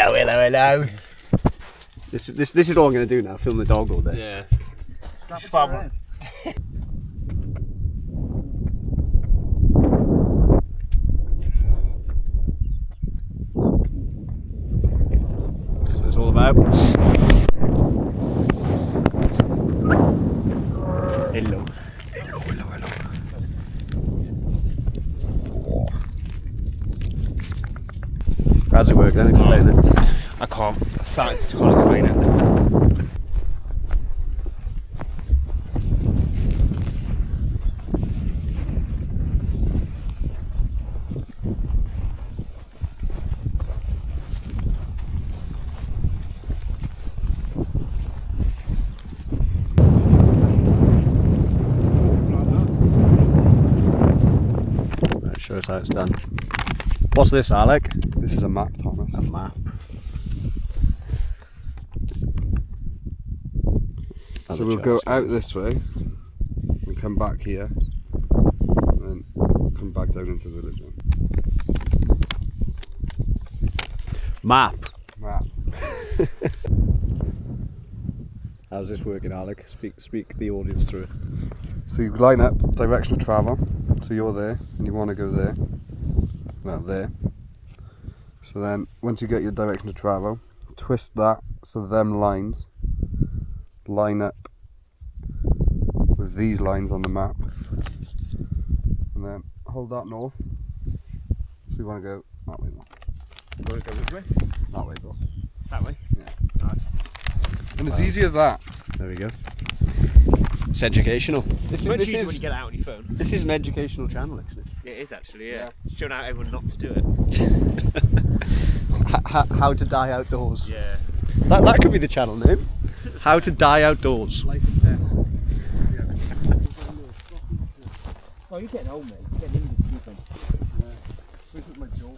Hello. This is all I'm going to do now, film the dog all day. Yeah. That's what it's all about. Hello. How's it work then? Explain it. I can't. I just can't explain it. Right, show us how it's done. What's this, Alec? This is a map, Thomas. A map. So we'll go out this way and come back here and then come back down into the village. Map. Map. How's this working, Alec? Speak the audience through it. So you line up direction of travel. So you're there and you want to go there. Well, there. So then once you get your direction of travel, twist that so them lines line up with these lines on the map, and then hold that north. So we want to go that way. You want to go which way? That way, bro. That way? Yeah. Right. And as easy as that. There we go. It's educational. It's much easier when you get it out on your phone. This is an educational channel, actually. It is actually, yeah. Showing out everyone not to do it. How to die outdoors. Yeah. That could be the channel name. How to die outdoors. Life and death. Oh, you're getting old, mate. You're getting into sleeping. Yeah. This is my jaw.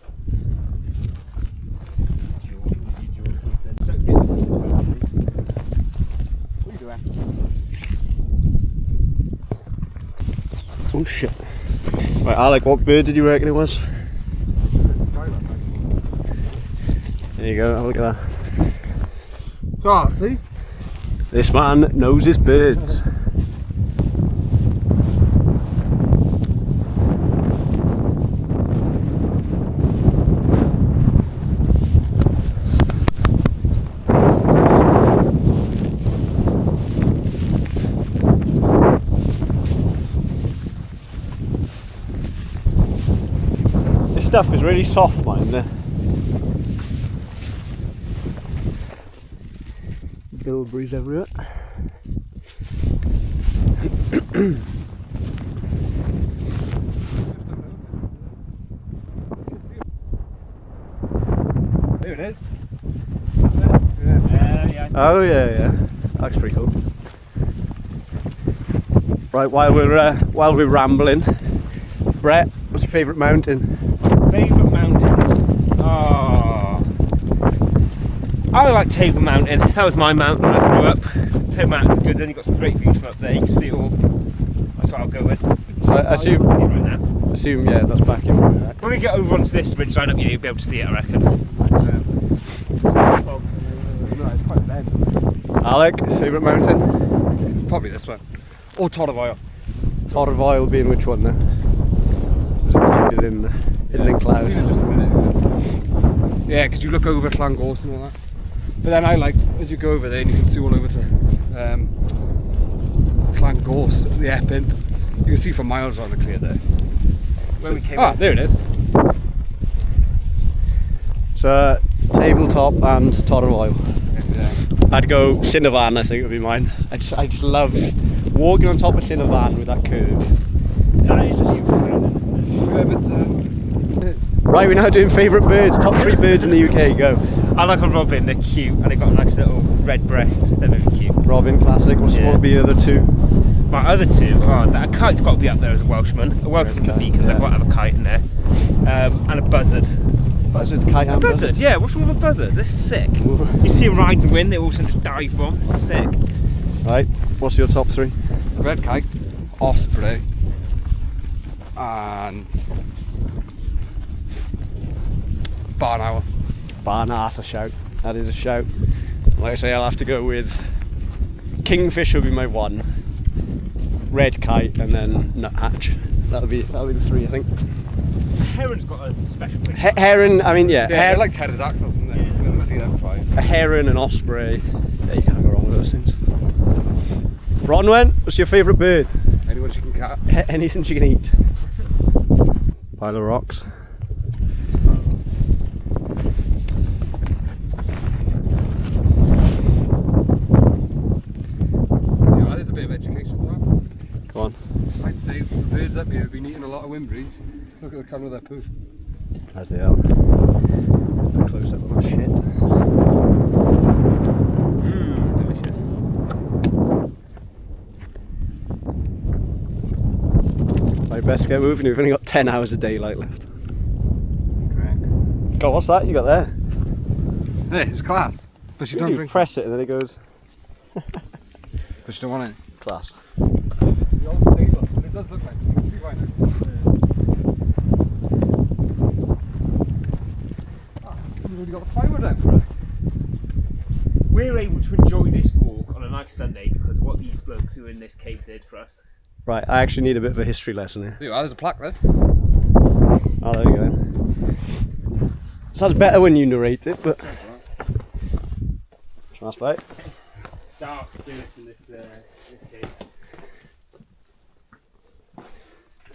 What are you doing? Oh shit. Right, Alec, what bird did you reckon it was? There you go, have a look at that. Ah, see? This man knows his birds. This stuff is really soft, man. Bilberries everywhere. There it is. Oh yeah. That's pretty cool. Right, while we're rambling, Brett, what's your favourite mountain? Favourite mountain? Oh, I like Table Mountain. That was my mountain when I grew up. Table Mountain's good, and you've got some great views from up there. You can see it all. That's what I'll go with. So I assume, right now. yeah, that's back in. Right? When we get over onto this ridge line up here, you'll be able to see it, I reckon. No, it's quite bad. Alec, favourite mountain? Probably this one. Or Torrevile. Torrevile being which one now? Was it included in cloud? Seen it just a minute ago. Yeah, because you look over Llangynidr and all that. But then I like, as you go over there and you can see all over to Llangynidr, the Epint. You can see for miles on the clear there. When we came there it is. So, tabletop and Torrevile. Yeah. I'd go Cinnavan, I think would be mine. I just love walking on top of Cinnavan with that curve. Right, we're now doing favourite birds. Top 3 birds in the UK, go. I like a robin, they're cute, and they've got a nice little red breast. They're very cute. Robin, classic. What would be the other 2? My other 2, a kite's got to be up there as a Welshman. A Welshman Beacons, I've got to have a kite in there. And a buzzard. Buzzard, kite and buzzard, yeah, what's wrong with a buzzard? They're sick. You see them ride the wind, they also just dive bomb. Sick. Right, what's your top 3? Red kite, osprey, and barn owl. bar. Nah, that's a shout. That is a shout. Like I say, I'll have to go with kingfish will be my 1, red kite, and then nuthatch. That'll be the 3, I think. Heron's got a special thing. Heron, I mean, yeah. They're like pterodactyls, isn't they? You never see them fight. A heron, an osprey. Yeah, you can't go wrong with those things. Bronwyn, what's your favourite bird? Anyone she can catch. Anything she can eat. Pile of rocks. Yeah, there's a bit of education time. Go on. I'd say the birds up here have been eating a lot of windbreeze. Look at the colour of their poo. As they are. Close up on that shit. Delicious. Right, best get moving. We've only got 10 hours of daylight left. Drink. God, what's that you got there? Hey, it's class. But you don't drink. Press it and then it goes. But you don't want it. Class. The old stable, but it does look like it. You can see why now. You've already got the firewood out for it. We're able to enjoy this walk on a nice Sunday because of what these blokes who are in this cave did for us. Right, I actually need a bit of a history lesson here. There you are, there's a plaque there. Oh, there you go. Sounds better when you narrate it, but. Translate. Dark spirits in this cave.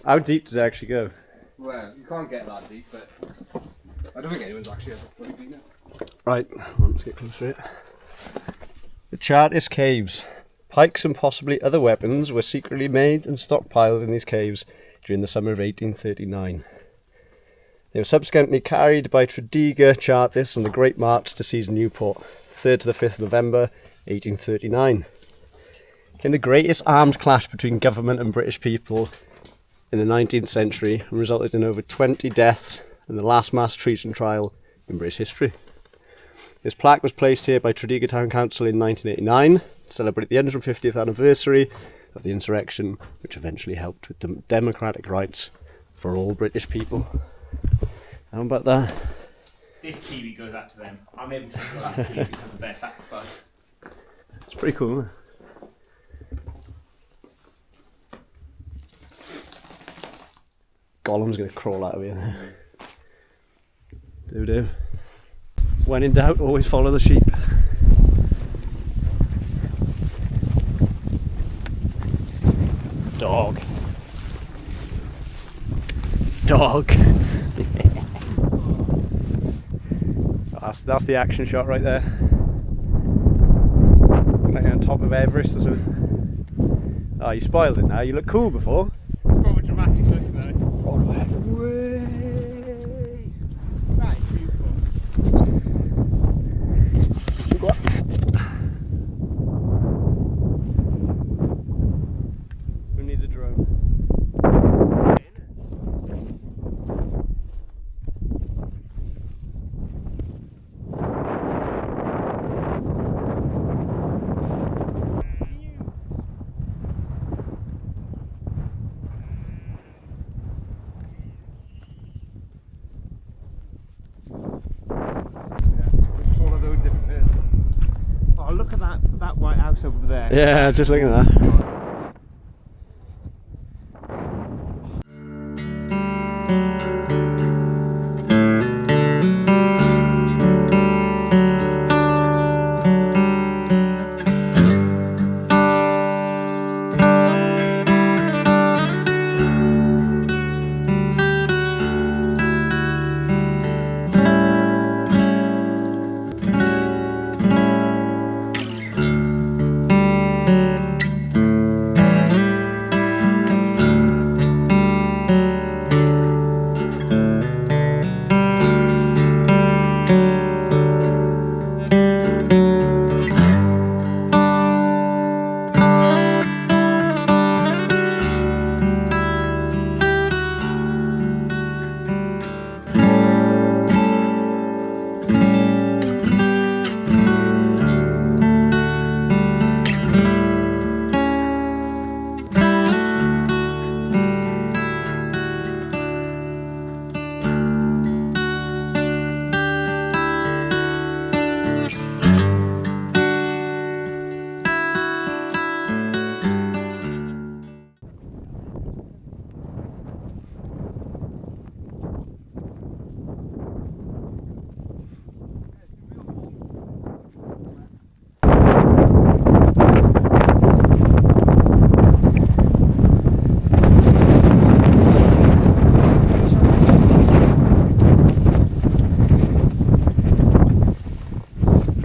How deep does it actually go? Well, you can't get that deep, but I don't think anyone's actually ever fully been there. Right, let's get closer to it. The Chartist Caves. Pikes and possibly other weapons were secretly made and stockpiled in these caves during the summer of 1839. They were subsequently carried by Tredegar Chartists on the Great March to seize Newport, 3rd to the 5th November 1839. Came the greatest armed clash between government and British people in the 19th century and resulted in over 20 deaths and the last mass treason trial in British history. This plaque was placed here by Tredegar Town Council in 1989 to celebrate the 150th anniversary of the insurrection, which eventually helped with democratic rights for all British people. How about that? This kiwi goes out to them. I'm able to enjoy this kiwi because of their sacrifice. It's pretty cool, isn't it? Gollum's going to crawl out of here. Do. When in doubt, always follow the sheep. Dog. That's the action shot right there. Like on top of Everest or something. Oh, you spoiled it now. You look cool before. It's more of a dramatic look though. Oh, way. That is beautiful. Who needs a drone? Oh, look at that white house over there. Yeah, just looking at that.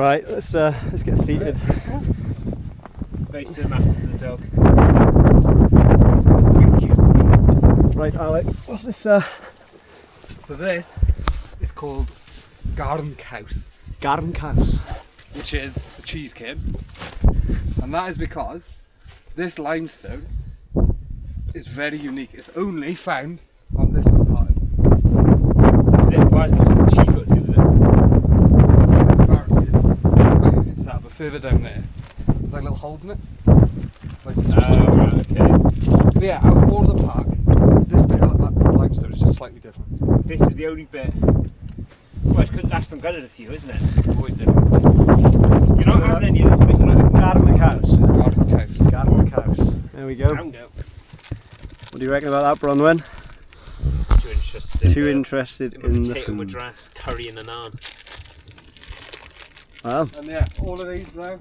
Right, let's get seated. Very cinematic for the dog. Right, Alec, what's this? So this is called garden cows, Garden cows. which is the cheese cake, and that is because this limestone is very unique. It's only found on this little part. This is it. Why does the cheese got to do with it? Apparently it's quite easy to tap, but further down there, there's like little holes in it. Like this. Right, okay. But yeah, out of all of the park, this bit of that limestone is just slightly different. This is the only bit. Well, it's good. Last time gutted a few, isn't it? Always different. You're not having any of this, but you're not Garden cows. Garden cows. Garden cows. There we go. Found out. What do you reckon about that, Bronwyn? Too interested. Too interested in the potato food. madras, curry and a naan. Well, And yeah, all of these now,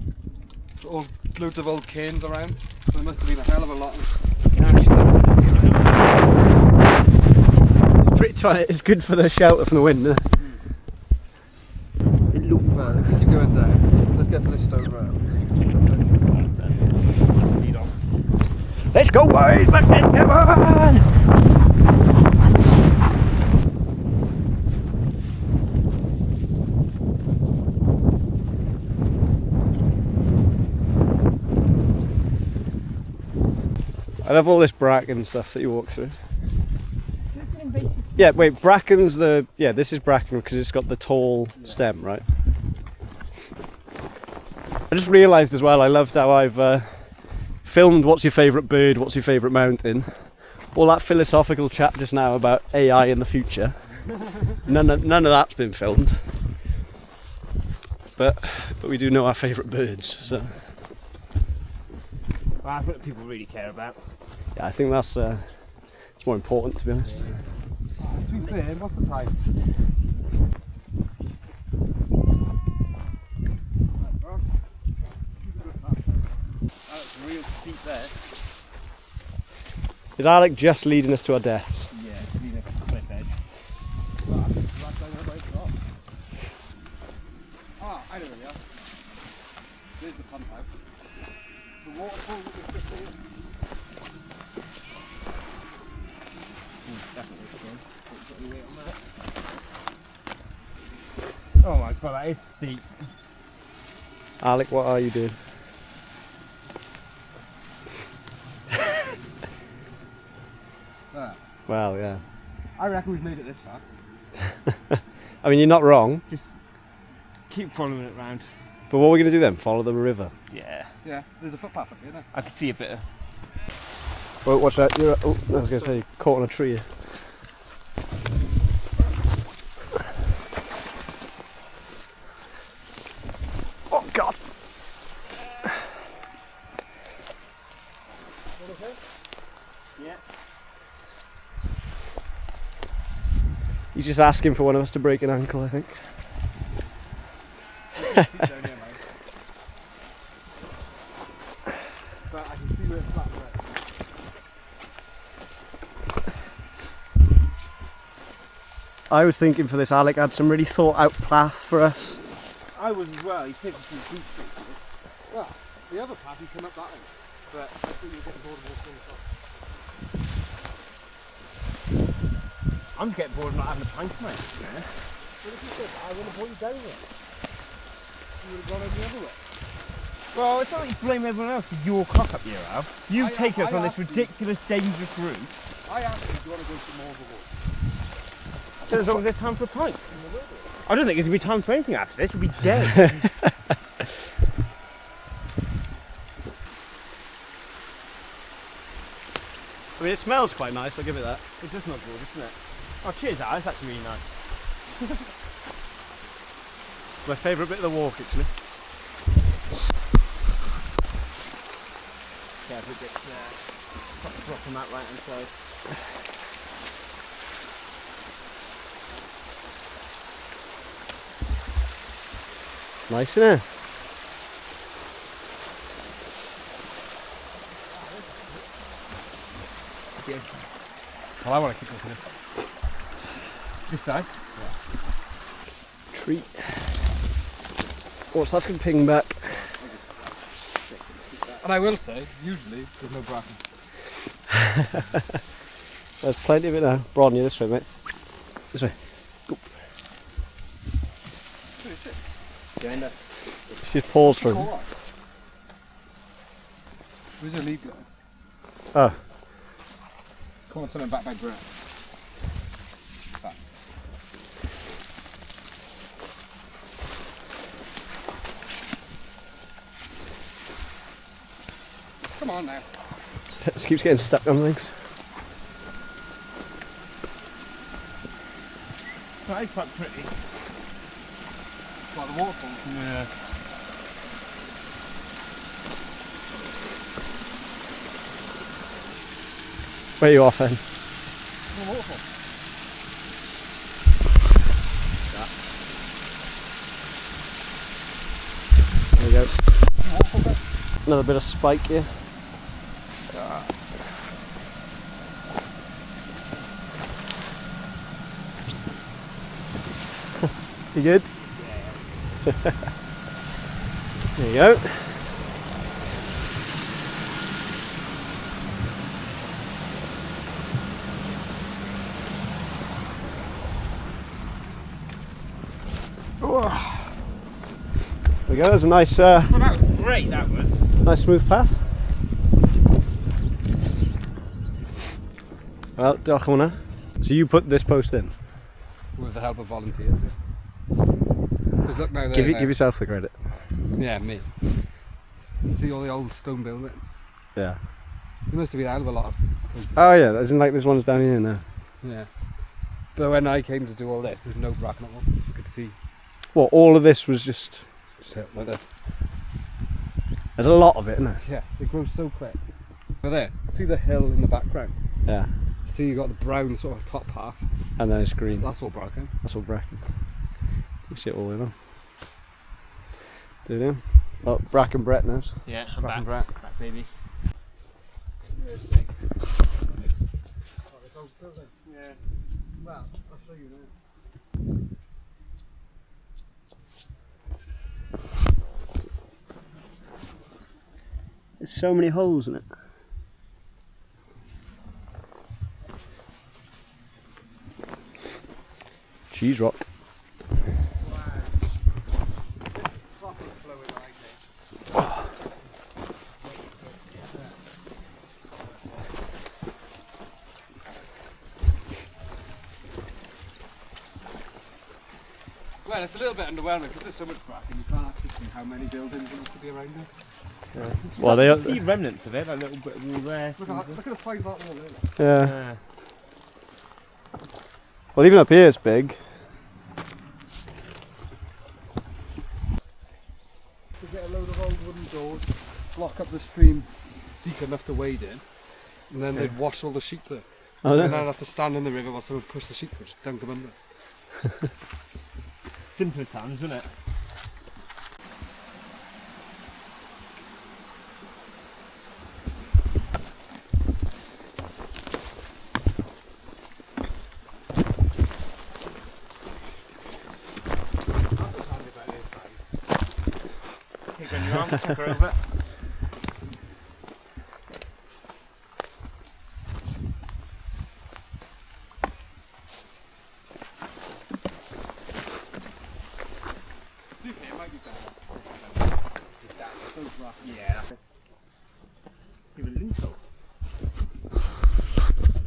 all loads of old canes around. So there must have been a hell of a lot of. it's good for the shelter from the wind, isn't it? Well, if we keep going down, let's get to this stone right. Lead on. Let's go, boys! Back in, come on! I love all this bracken stuff that you walk through. Yeah, wait, bracken's the... Yeah, this is bracken because it's got the tall stem, right? I just realised as well, I loved how I've filmed what's your favourite bird, what's your favourite mountain. All that philosophical chat just now about AI in the future. None of that's been filmed. But we do know our favourite birds, so... Well, that's what people really care about. Yeah, I think that's it's more important, to be honest. To be fair, what's the time? That's real steep there. Is Alec just leading us to our deaths? Yeah, it's really like a cliff edge. Ah, I know where we are. There's the pump house. The waterfall that was just here. Definitely good. Put any weight on that. Oh my god, that is steep. Alec, what are you doing? There. Well, yeah. I reckon we've made it this far. I mean, you're not wrong, Just keep following it round. but what are we going to do then? Follow the river? Yeah. Yeah, there's a footpath up here now. I could see a bit of... Well, watch that. You're, oh, I was going to say, caught on a tree. Oh, God. Yeah. He's just asking for one of us to break an ankle, I think. But I can see where it's flat there. I was thinking for this, Alec had some really thought out paths for us. I was as well. He's taking some deep streets. Well, the other path you come up that way. But I think you're getting bored of walking across. I'm getting bored of not having a pint tonight. What if you said, I want to point you down there? You would have gone over the other way. Well, it's not like you blame everyone else for your cock up here, Al. You've taken us on this asked you. ridiculous, dangerous route. I asked you, do you want to go to more of a walk? So as long as there's time for a pint. I don't think there's going to be time for anything after this. We'll be dead. I mean, it smells quite nice, I'll give it that. It does smell good, doesn't it? Oh, cheers, Al. It's actually really nice. My favourite bit of the walk, actually. Yeah, if it gets drop on that right hand side. Nice, isn't it? Yes. Well, I want to keep looking at this. This side? Treat. What's that's going to ping back? And I will say, usually there's no bracken. There's plenty of it now. Bron, you this way, mate. This way. Go. She's paused for him. Where's her lead going? Oh. It's calling something back by Brett. Come on now. It keeps getting stuck on things. That is quite pretty. Like the waterfall. Yeah. Where are you off then? The waterfall. There we go. Another bit of spike here. You good? Yeah. There you go. There we go, there's a nice Well, that was great, that was. nice smooth path. Well, diolch am hwnna. So you put this post in? With the help of volunteers. Because look now there. Give yourself the credit. Yeah, me. See all the old stone building? Yeah. There must have been a hell of a lot of places. Oh yeah, there's like there's ones down here now. Yeah. But when I came to do all this, there's no bracken at all. You could see. Well, all of this was just Like this. there's a lot of it, isn't there? Yeah, it grows so quick. But there, see the hill in the background? Yeah. See you got the brown sort of top half. And then it's green. That's all bracken. That's all bracken. You see it all in them. Do you? Well, Bracken Brett knows. Yeah, I'm Bracken back. Brett. Back, baby. Yeah. Well, I'll show you now. There's so many holes in it. Cheese rock. Well, it's a little bit underwhelming because there's so much bracken. You can't actually see how many buildings there used to be around there. Yeah. Well, they You are. see remnants of it, like a little bit of wall there. Look at the size of that wall there. Yeah. Yeah. Well, even up here it's big. To get a load of old wooden doors, block up the stream deep enough to wade in, and then they'd wash all the sheep there. Oh, And yeah. then I'd have to stand in the river while someone pushed the sheep through, just dunk them under. Simpler times, wasn't it? Take her in your arms, take her over. Yeah. Give a lintel.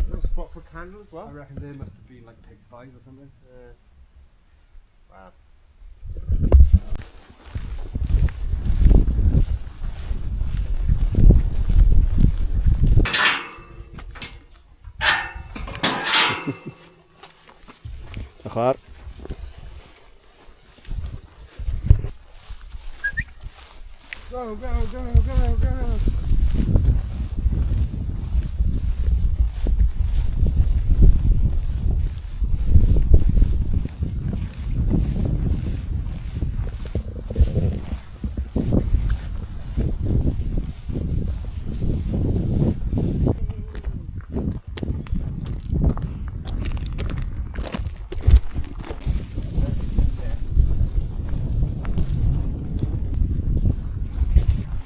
Little spot for candles as I well. reckon they must have been like pigsties or something. Wow. Diolch fawr. Go, go, go, go, go!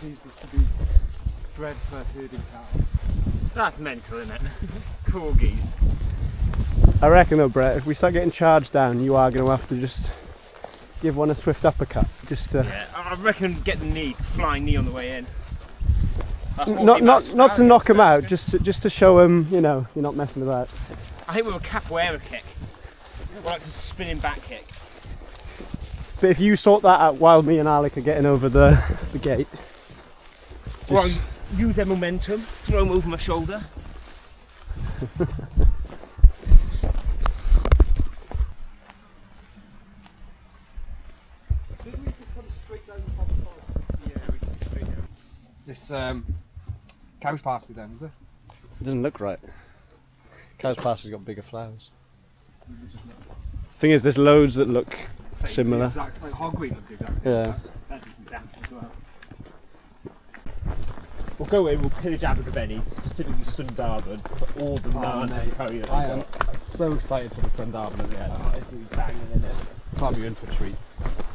these to be thread for herding cattle. That's mental, isn't it? Corgis. I reckon though, Brett, if we start getting charged down, you are going to have to just give one a swift uppercut. Just to... Yeah, I reckon get the knee, flying knee on the way in. Not to knock him out, just to show him, you know, you're not messing about. I think we were a capoeira kick. Or like a spinning back kick. But if you sort that out while me and Alec are getting over the gate. Or use their momentum, throw them over my shoulder. This cow's parsley then, is it? It doesn't look right. Cow's parsley's got bigger flowers. Thing is, there's loads that look similar. Exact, like hogweed looks exactly. Yeah. That's damp as well. We'll go in, we'll pillage Abergavenny, specifically Sundarbans, for all the naan and curry that I they am got. so excited for the Sundarbans at the end. It'll be banging in it. Time you're in for a treat.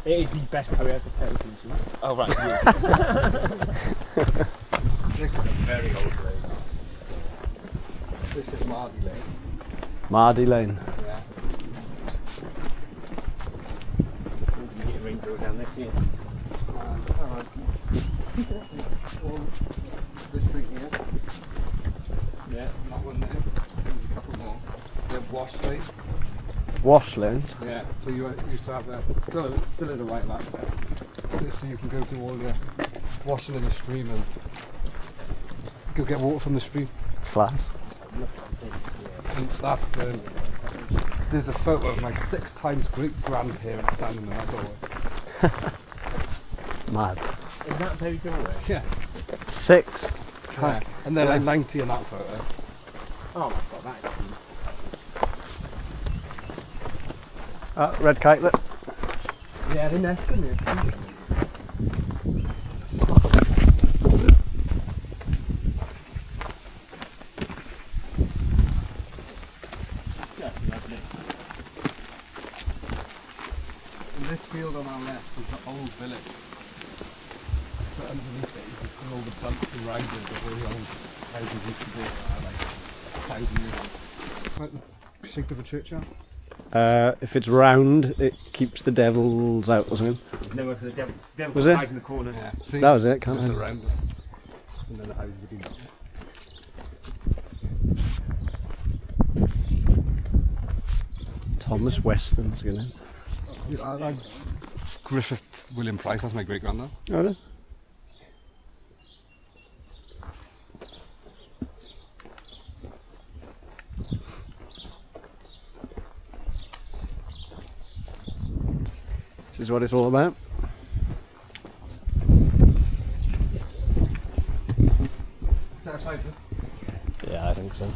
It is the best curry I've ever tasted. Oh right. This is a very old lane. This is Mardy Lane. Mardy Lane. Yeah. You can get a rainbow down there, see it. This thing here, Yeah. that one there, there's a couple more. They're wash lanes. Wash lanes. Yeah, so you used to have that, still in the right access. So you can go do all your washing in the stream and go get water from the stream. Class. And that's, there's a photo of my 6 times great grandparents standing in that doorway. Mad. Is that very doorway? Yeah. 6. Yeah. And they're like 90 in that photo. Oh my god, that is huge. Red kitelet. Yeah, they nest in it. Just lovely. And this field on our left is the old village. So underneath it you can see all the bumps and rises of where the old houses used to be like 1,000 years old. Like the shape of a churchyard. If it's round, it keeps the devils out or something. There's nowhere for the devil. Devil Was it? hides in the corner. Yeah. See? That was it, can't Just I? around it. And then the houses have been built. Thomas Weston's gonna. Griffith William Price, that's my great granddad. Oh, no. This is what it's all about. Is that exciting? Yeah, I think so.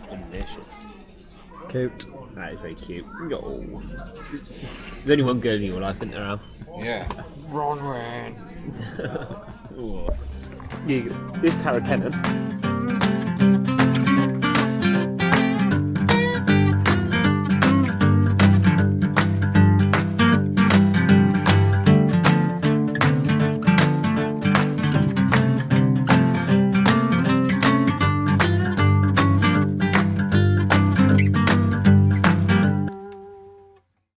Delicious. Cute. That is very cute. Oh. There's only one girl in your life, isn't there, Al? Yeah. Bronwyn. Oh. This Carrot Kennan.